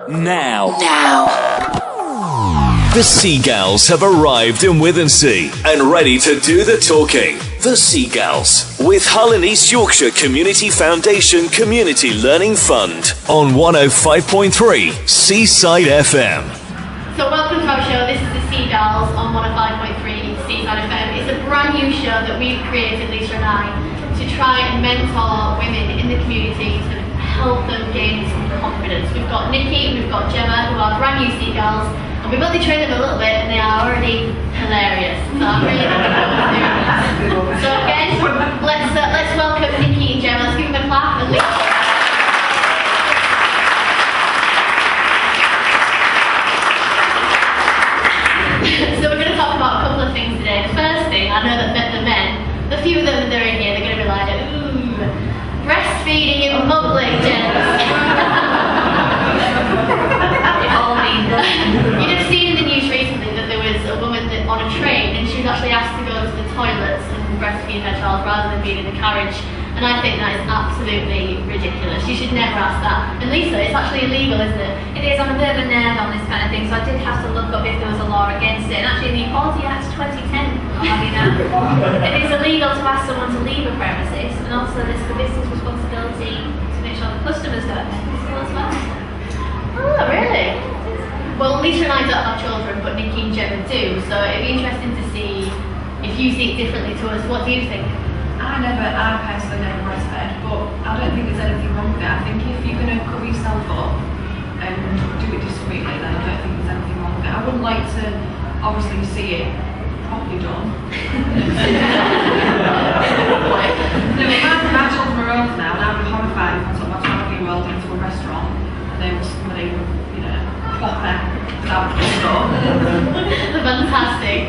Now. The SeaGals have arrived in Withernsea and ready to do the talking. The SeaGals with Hull and East Yorkshire Community Foundation Community Learning Fund on 105.3 Seaside FM. So welcome to our show. This is the SeaGals on 105.3 Seaside FM. It's a brand new show that we've created, Lisa and I, to try and mentor women in the community to help them gain some confidence. We've got Nikki, we've got Gemma, who are brand new SeaGals, and we've only trained them a little bit and they are already hilarious. So I'm really looking forward to doing this. So again, let's welcome Nikki and Gemma. Let's give them a clap and leave. So we're going to talk about a couple of things today. The first thing, I know that the men, the few of them that are in here, they're going to be like, ooh, breastfeeding in public, Jen. It all means that. You'd have seen in the news recently that there was a woman on a train and she was actually asked to go to the toilets and breastfeed her child rather than being in the carriage. And I think that is absolutely ridiculous. You should never ask that. And Lisa, it's actually illegal, isn't it? It is. I'm a bit of a nerd on this kind of thing, so I did have to look up if there was a law against it. And actually, in the Equality Act 2010, I'll have you know, it is illegal to ask someone to leave a premises, and also there's the business responsibility to make sure the customers don't pay as well. Oh, really? Well, Lisa and I don't have children, but Nikki and Gemma do, so it'd be interesting to see if you see it differently to us. What do you think? I personally never breastfed, but I don't think there's anything wrong with it. I think if you're going to cover yourself up and do it discreetly, then I don't think there's anything wrong with it. I wouldn't like to obviously see it properly done. No, my children are old now, and I would be horrified if I took my 12-year-old into a restaurant and there was somebody, pop there without a door. Fantastic.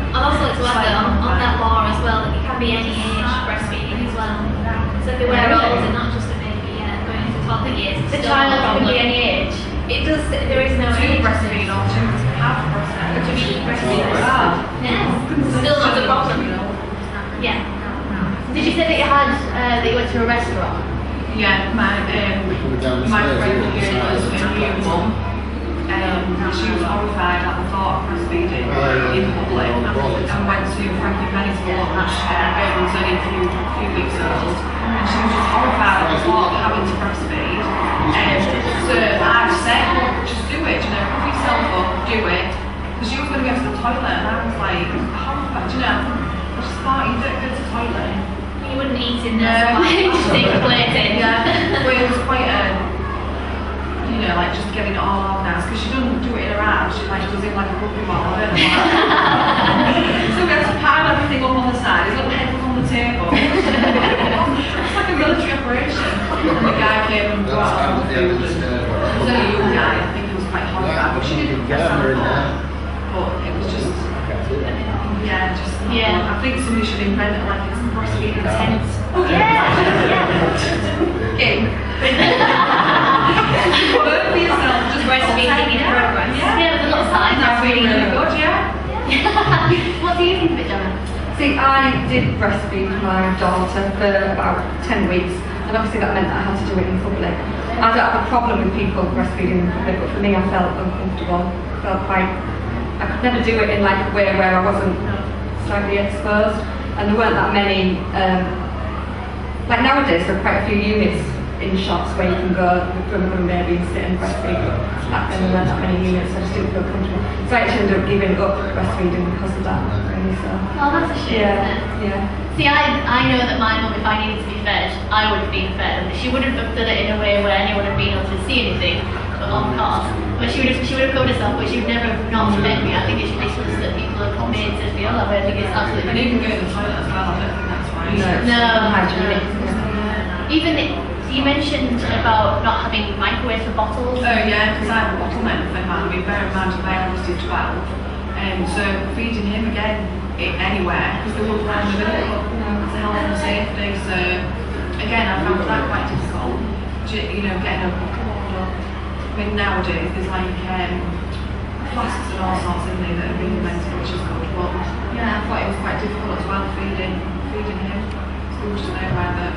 I'd also like to add on that law as well that it can be any age breastfeeding as well. So if they were old and not just a baby going into toddler years. The child can be any age. It does. There is no age. Breastfeed or to have breastfeed. To be breastfeeding. Yes. Still not a problem. Yeah. Did you say that you went to a restaurant? Yeah, my friend here was a new mum. She was horrified at the thought of breastfeeding in public and went to Frankie Penny's for lunch. Baby was only a few weeks old, and she was just horrified at the thought of having to breastfeed. So I said, well, just do it, cover yourself up, do it. Because she was going to go to the toilet, and I was like, horrified, I just thought you don't go to the toilet. You wouldn't eat in there, just take a plate in. Yeah, but it was quite like just getting it all organised, because she doesn't do it in her house, she does it like a rugby ball, I don't know why. So we had to pile everything up on the side, his little head was on the table. It's like a military operation. And the guy came and brought out all the food. It was only a young guy, I think he was quite horrified, but she didn't press on the floor. But it was just, I think somebody should invent it like it's breastfeeding tent. Oh yeah. Okay. Work for yourself, just breastfeeding in progress. Yeah, with a little sign. That's really good, yeah. What do you think of it, Gemma? See, I did breastfeed my daughter for about 10 weeks, and obviously that meant that I had to do it in public. I don't have a problem with people breastfeeding in public, but for me I felt uncomfortable. I could never do it in like a way where I wasn't slightly exposed, and there weren't that many, like nowadays there are quite a few units in shops where you can go with a baby and sit and breastfeed, but back then there weren't that many units, so I just didn't feel comfortable. So I actually ended up giving up breastfeeding because of that, really, so. Oh, that's a shame, isn't it? Yeah. See, I know that my mum, if I needed to be fed, I would have been fed. She wouldn't have done it in a way where anyone would have been able to see anything, but of course. But she would have covered herself, but she would never have not fed me. I think it's ridiculous that people are made to feel that way. I think it's absolutely And even go to the toilet as well, I don't think that's right. No. Hygienic. Even you mentioned about not having microwave for bottles. Oh yeah, because I have a bottleneck for man. Bear in mind, my eldest is 12, and so feeding him again anywhere because they walk around the middle to health and safety. So again, I found that quite difficult. Getting a bottle order. I mean, nowadays there's like flasks and all sorts in there that are being invented, which is good. But yeah, I thought it was quite difficult as well feeding him. Schools to know whether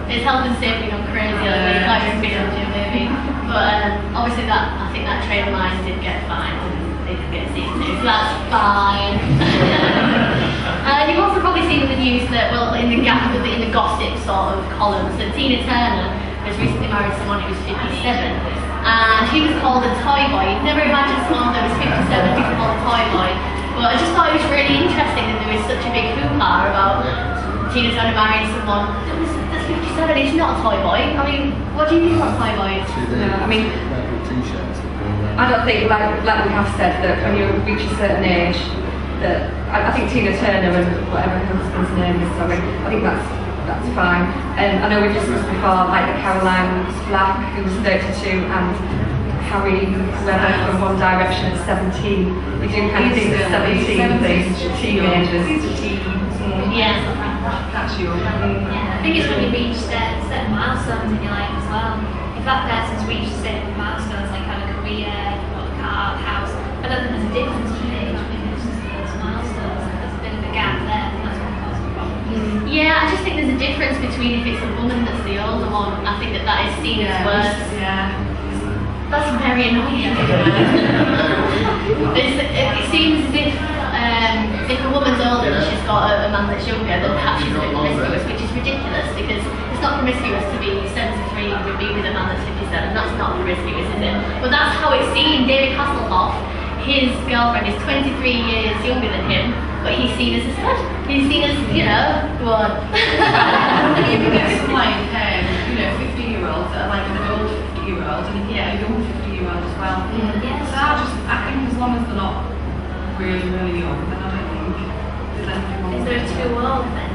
It's health and safety gone crazy, like you're in a gym maybe. But obviously I think that trainer of mine did get fined and they did get season 2, so that's fine. You've also probably seen in the news that, well, in the gossip sort of columns, that Tina Turner has recently married someone who was 57. And he was called a toy boy. You'd never imagine someone that was 57 being called a toy boy. But I just thought it was really interesting that there was such a big hoo-ha about Tina Turner marrying someone that's 57. He's not a toy boy. I mean, what do you think about toy boys? I mean, I don't think, like we have said, that when you reach a certain age, that I think Tina Turner and whatever her husband's name is, sorry, I think that's fine. I know we discussed before, like the Caroline Black, who was 32, and Harry whoever from One Direction at 17. We do kind of think the 17 thing, teenagers. Yeah. That's you. Yeah, I think it's when you reach certain milestones in your life as well. If that person's reached certain milestones, like have a career, got a car, house, I don't think there's a difference between age. I think it's just those milestones. There's a bit of a gap there, and that's what causes the problem. Yeah, I just think there's a difference between if it's a woman that's the older one. I think that is seen as worse. Yeah. That's very annoying. It seems as if a woman's older and she's got a man that's younger, then perhaps she's a bit promiscuous, which is ridiculous because it's not promiscuous to be 73 and be with a man that's 57. That's not promiscuous, is it? But that's how it's seen. David Hasselhoff, his girlfriend is 23 years younger than him, but he's seen as a stud. He's seen as, go on. And you can get some 50-year-olds that are like an old 50-year-old, and you can get a young 50-year-old as well. Yeah. So I think as long as they're not really, really young, then I don't think there's anything wrong. Is there a too old then?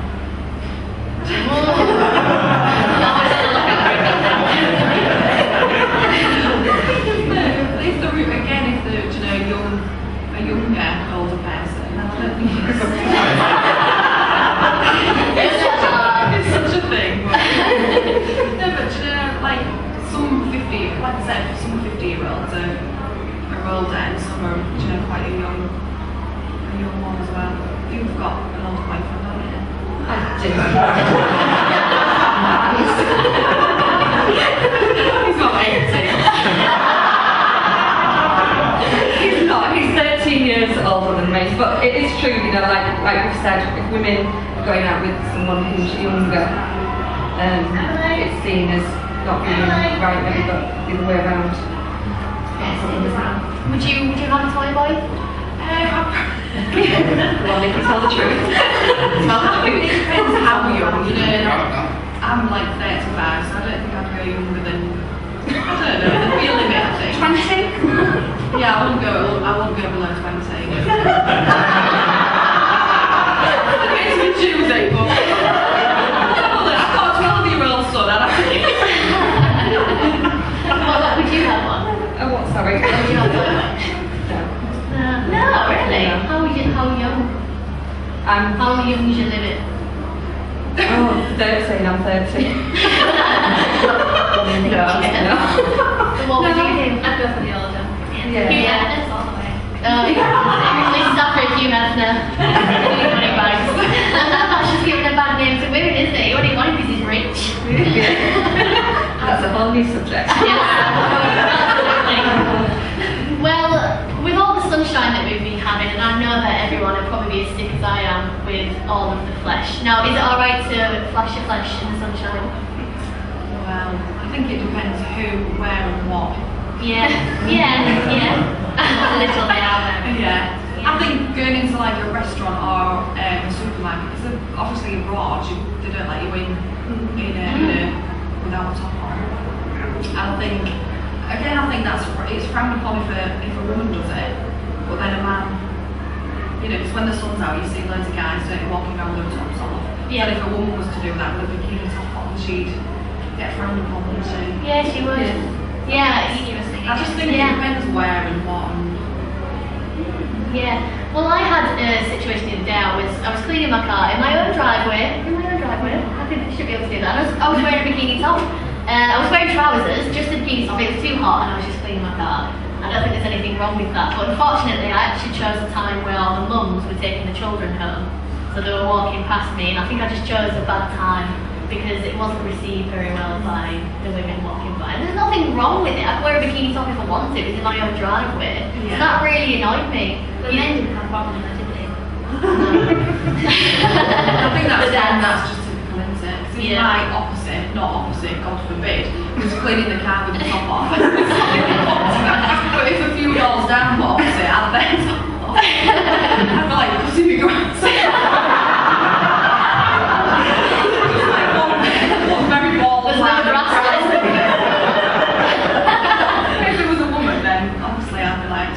If they're a younger, older person, then I don't think it's such a thing. No, but like some 50, like I said, some 50-year-olds are older and some are quite a young one as well. You've got an older boyfriend, haven't you? I do. He's not 80. He's not. He's 13 years older than me. But it is true, like we've said, if women are going out with someone who's younger, it's seen as not being right, maybe, but the other way around. Would you have a toy boy? Well, Nicky, tell the truth. It depends how young, I'm like 35, so I don't think I'd go younger than, I don't know, there'd be a limit, I think. 20? Yeah, I wouldn't go below 20. It's been Tuesday, but I've got a 12-year-old son, and I think. What, would you have one? Oh, what, sorry? Would you have a toy boy? No, really? No. How young? How young is your limit? Oh, don't say I'm 30. No. So what would you do? I'd go for the older. Yeah. That's all the way. This is after Hugh Hefner. Money bags. That's just giving a bad name to women, isn't it? You only want because he's rich. That's a whole new subject. Well, with all the sunshine that we've been having, and I know that everyone will probably be as sick as I am with all of the flesh. Now, is it alright to flash your flesh in the sunshine? Well, I think it depends who, where and what. Yeah. A little bit out there. Yeah. I think going into like a restaurant or a supermarket, because obviously abroad they don't let you in without a top on. I think it's frowned upon if a woman does it, but then a man, because when the sun's out you see loads of guys walking around with their tops off. Yeah. And if a woman was to do that with a bikini top on, she'd get frowned upon, wouldn't she? Yeah, she would. Yeah. I just think it depends where and what. Yeah. Well, I had a situation the other day. I was cleaning my car in my own driveway. I think I should be able to do that. I was wearing a bikini top. I was wearing trousers, just a bikini top. It was too hot, and I was just cleaning my car. I don't think there's anything wrong with that. But unfortunately, I actually chose a time where all the mums were taking the children home, so they were walking past me, and I think I just chose a bad time because it wasn't received very well by the women walking by. And there's nothing wrong with it. I could wear a bikini top if I want to. It's in my own driveway. Yeah. So that really annoyed me. The men didn't have a problem with it, did they? I think that's The dads. that's just typical, isn't it? 'Cause it's Yeah. like opposite, not opposite, God forbid. He was cleaning the car with the top off. But if a few doors down were opposite, I'd then top off. I'd be like, cutting me grass. Very bald. There's no grass left. If it was a woman, then obviously I'd be like,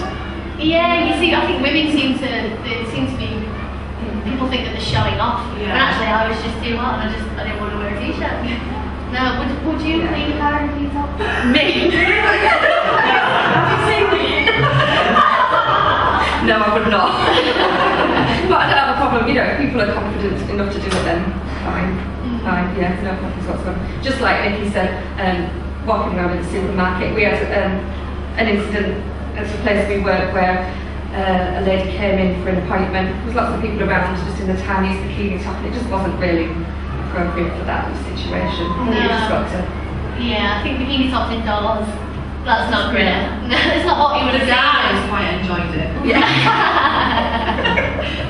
Yeah, you see, I think women seem to be, people think that they're showing off. Yeah. But actually I was just too hot and I didn't want to wear a t-shirt. No, would you leave a car in a top? Me? No, I would not. But I don't have a problem, you know, if people are confident enough to do it, then fine. Fine, yeah, no problems whatsoever. Just like Nikki said, walking around in the supermarket, we had an incident at the place we work where a lady came in for an appointment. There was lots of people around, just in the tiniest bikini top, and it just wasn't really appropriate for that situation. No. You just got to... Yeah, I think bikini tops indoors, that's not great. No, it's not what you would the have guys seen. quite enjoyed it. Yeah.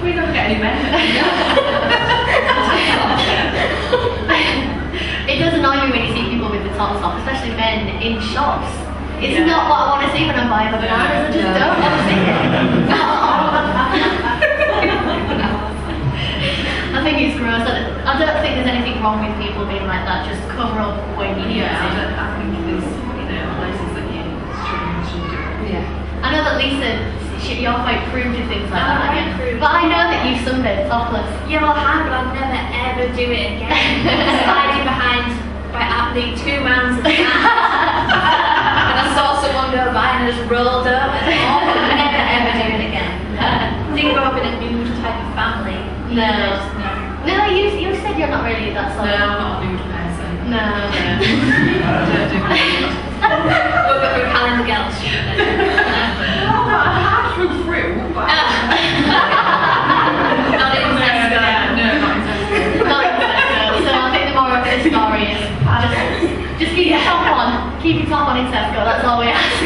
We don't get any men. It does annoy me when you see people with the tops off, especially men in shops. It's Yeah. not what I want to see when I'm buying the bananas. I just No. don't want to see it. I think it's gross. I don't think there's anything wrong with people being like that. Just cover up when you need Yeah, to. I think there's, places that you shouldn't do it. Yeah. I know that Lisa, you're quite prude to things like I'm that. quite Yeah. prude. But I know that you sunbathe topless. Yeah, well, I have, but I'll never ever do it again. Sliding behind by happening 2 rounds of that. And I saw someone go by and I just rolled over. I'll never ever do it again. Didn't grow up in a nude type of family. No. No. No, you said you're not really that No, sort of. I'm not a nude person. No. Yeah. I don't do nude. We'll go through calendar girls. Oh, I have through, but... Not in Tesco. No, not exactly. Not exactly. So I think the moral of this story is just keep your top on. Keep your top on in Tesco, that's all we ask.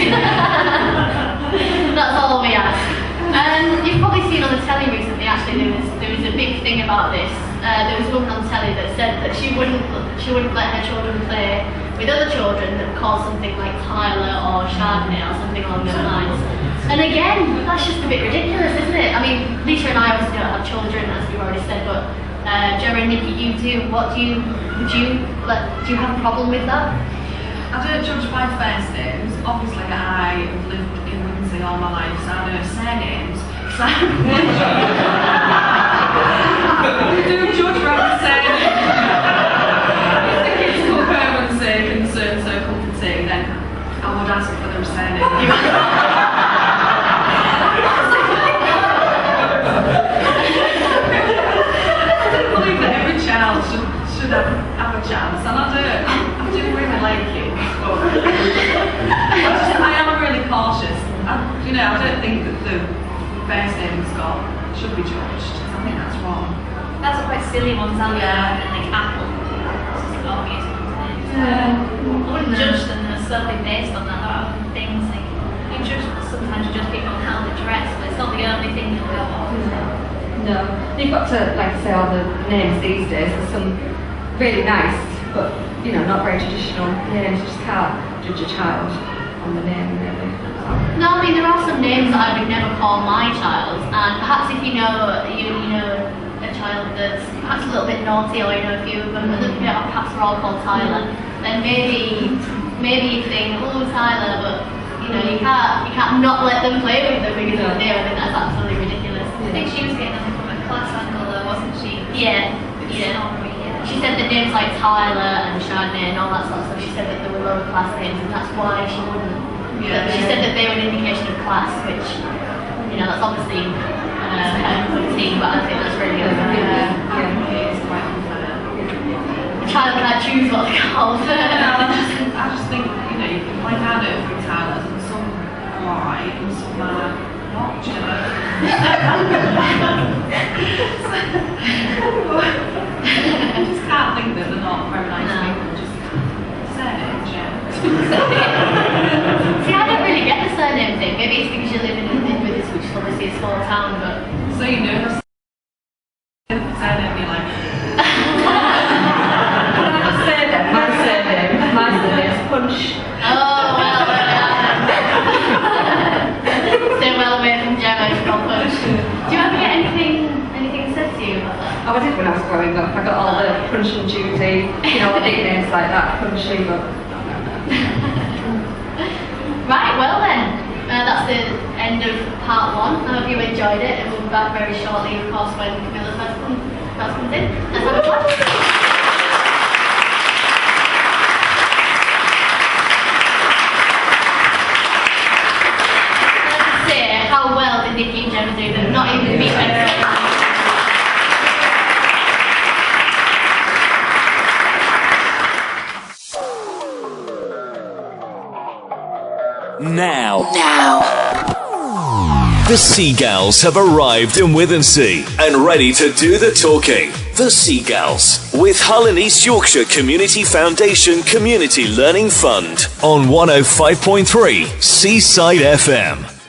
That's all we ask. You've probably seen on the telly recently, actually, there was a big thing about this. There was a woman on telly that said that she wouldn't let her children play with other children that called something like Tyler or Chardonnay or something along those lines. And again, that's just a bit ridiculous, isn't it? I mean, Lisa and I obviously don't have children, as we've already said, but Joe and Nikki, you do. Do you have a problem with that? I don't judge by first names. Obviously, I have lived in Withernsea all my life, so I know surnames. So I do judge by the surname. If the kids come home and say, "Can so come to tea?" then I would ask for their surname. I don't believe that every child should have a chance, and I do really like you. I am really cautious. I don't think that the first name should be judged. I think that's wrong. That's a quite silly one, sound Yeah. like Apple. It's just an obvious one. Yeah. I wouldn't judge them solely based on that. There are other things like sometimes you judge people on how they dress, but it's not the only thing that go on. No. You've got to, like say, all the names these days. There's some really nice, but not very traditional names. You just can't judge a child on the name, really. No, I mean there are some names that I would never call my child, and perhaps if you know a child that's perhaps a little bit naughty, or a few of them, and perhaps they're all called Tyler, then maybe you think, oh Tyler, but you can't not let them play with them because of the name. I think that's absolutely ridiculous. I think she was getting them from a class angle though, wasn't she? Yeah. She said that names like Tyler and Chardonnay and all that sort of stuff, she said that they were lower class names, and that's why she wouldn't. Yeah. She said that they were an indication of class, which, that's obviously her team, but I think that's really good. It is quite unfair. The child can't choose what they're called. I just think, like I know a few Tylers, and some are alright, and some are not, I just can't think that they're not very really nervous. Said it, be like. My surname is Punch. Oh, well, stay well away from Gemma, it's called Punch. Do you ever get anything said to you about that? Oh, I did when I was growing up. I got all the Punch and Judy, all the nicknames like that, Punchy, but Right, well then, that's the end of part one. I hope you enjoyed it, and we'll be back very shortly, of course, when Camilla first comes in. Let's have a clap. How well did Nikki and Gemma do them? Not even beat them. Now. The SeaGals have arrived in Withernsea and ready to do the talking. The SeaGals with Hull and East Yorkshire Community Foundation Community Learning Fund on 105.3 Seaside FM.